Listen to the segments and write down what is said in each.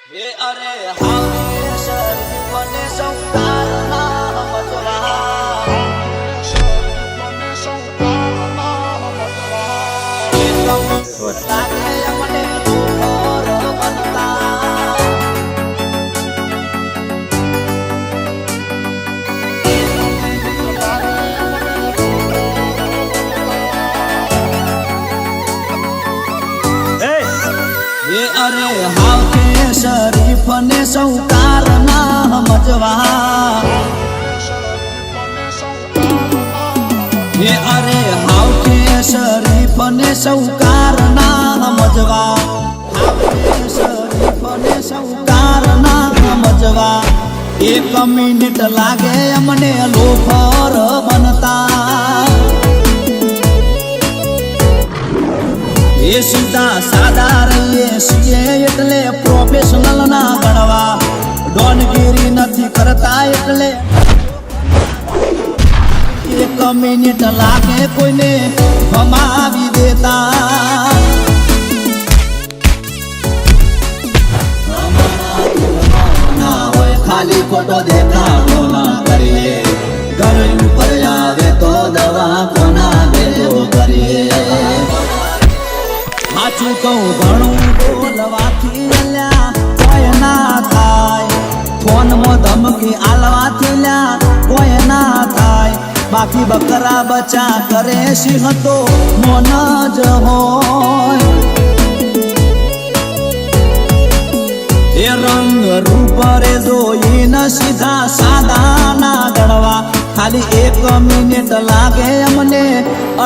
हे अरे हावे शरीर बने संकार नाम मधुरा लागे अपने और बनता हे अरे हावे शरीफ ने संकार नाम मजवा हे अरे हावे शरीफ ने संकार नाम मजवा हावे शरीफ ने संकार नाम मजवा 1 मिनिट लागे अमने लोफर बनता ये सीधा सादा रहिए सीए એટલે પ્રોફેશનલ ના ગણવા ડોનગીરી નથી કરતા એટલે 1 મિનિટ લાગે કોઈને ભમાવી દેતા ના હોય ખાલી ખોટો દેખાડો ના કરીએ ઘર ઉપર આવે તો દવા કોના ભેગો કરીએ સાચું કહું ઘણું બોલવાથી લ્યા કોઈ ના થાય ફોનમાં ધમકી આલવાથી લ્યા કોઈ ના થાય બાકી બકરા બચા કરે સિંહ તો મોન જ હોય એ રંગ રૂપ રે જોઈને સીધા સાદા ના ગણવા ખાલી 1 મિનિટ લાગે અમને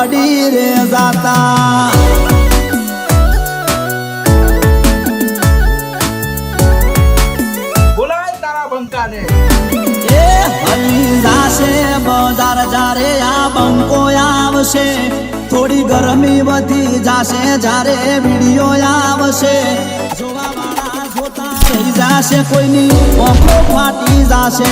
અડી રે જાતા બજાર જારે આ બંકો આવશે થોડી ગરમી વધી જાશે જારે વિડિયો આવશે જોવા વાળા જોતા રહી જાશે કોઈની ઓખો ફાટી જાશે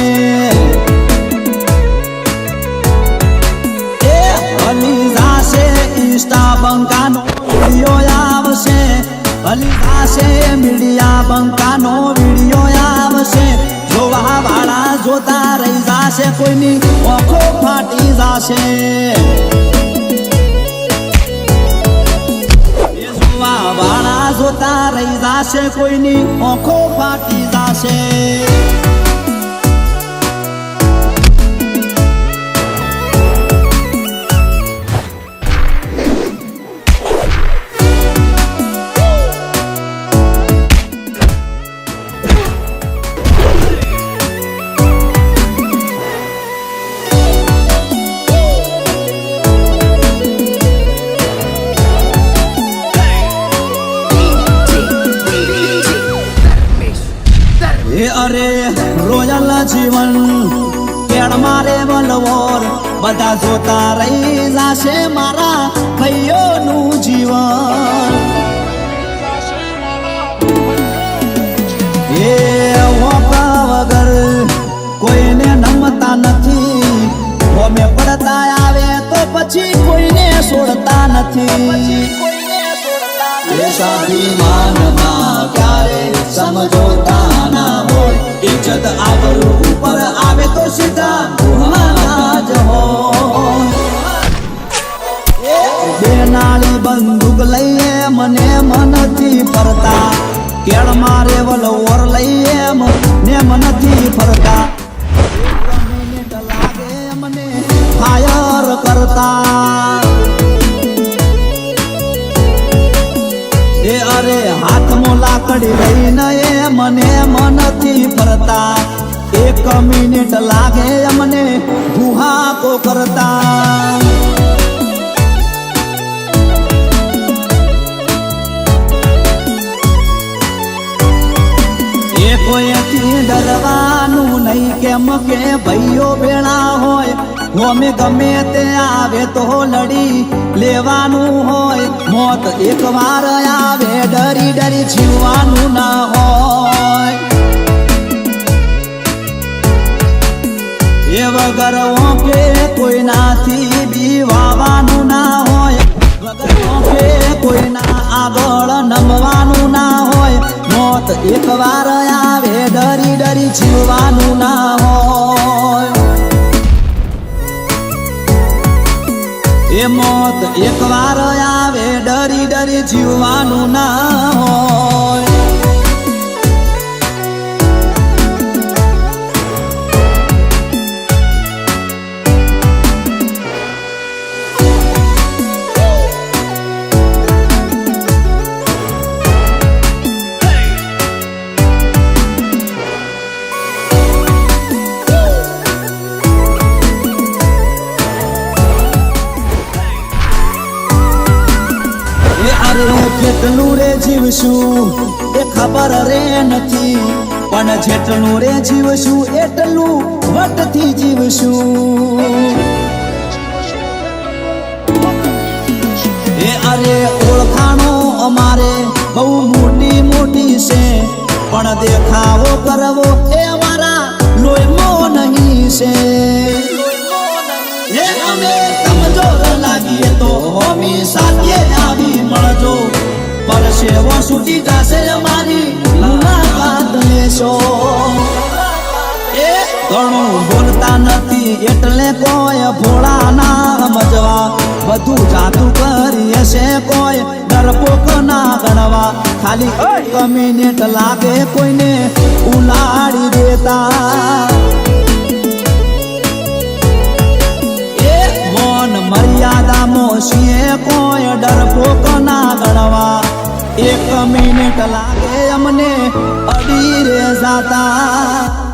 એ હલી જાશે ઇન્સ્ટા બંકાનો વિડિયો આવશે હલી જાશે મીડિયા બંકાનો વિડિયો આવશે જોવા વાળા જોતા રહી જાશે કોઈની ઓખો ફાટી જાશે જોવા વાળા જોતા રહી જાશે કોઈની ઓખો ફાટી જાશે अरे रोयल जीवन पेड़ मारे बलवोर बदा जोता रही जाशे मारा भैयो नु जीवन ये वोपा वगर कोई ने नमता नथी वो में पड़ता आवे तो पछी कोई ने छोड़ता नथी स्वाभिमान ना क्यारे समझोता ना हो इज्जत आबरू ऊपर आवे तो सीधा गुहाज हो बेनाली बंदूक लईए मने मन थी फरता केड़ मारे वलोर लईए मने मन थी फरता मिनट लागे मने फायर करता ए अरे हाथ में लाकड़ी लईने मने मन थी फरता 1 मिनिट लागे अमने गुहा को करता ए कोई थी डरवानू नहीं केम के भैयो बेड़ा होय होमे गमे ते आवे तो लड़ी लेवानू होय मौत एक बार आवे डरी डरी जीवानू ना होय ये वगर के कोई नाथी बीवावानू ना होय वगर के कोई ना आगळ नमवानू ना होय मौत એકવાર આવે ડરી ડરી જીવવાનું ના હોય એ મોત એકવાર આવે ડરી ડરી જીવવાનું ના હોય કેટલું રે જીવશું એ ખબર રે નથી પણ જેટલું રે જીવશું એટલું વટથી જીવશું એ અરે ઓળખાણો અમારે બહુ મોટી મોટી છે પણ દેખાવો કરવો એ અમારા લોહીમાં નહીં છે એ અમે કમજોર લાગીએ તો હોમી સાથે આવી મળજો પરસેવો છૂટી જશે અમારી મુલાકાત લેશો એ ઘણું બોલતા નથી એટલે કોઈ ભોળા ના સમજવા બધું જાતું કરીએ છે કોઈ ડરપોક ના ગણવા ખાલી 1 મિનિટ લાગે કોઈને ઉલાડી દેતા મર્યાદામાં છીએ કોઈ ડરપોક ના ગણવા 1 મિનિટ લાગે અમને અડી રે જાતા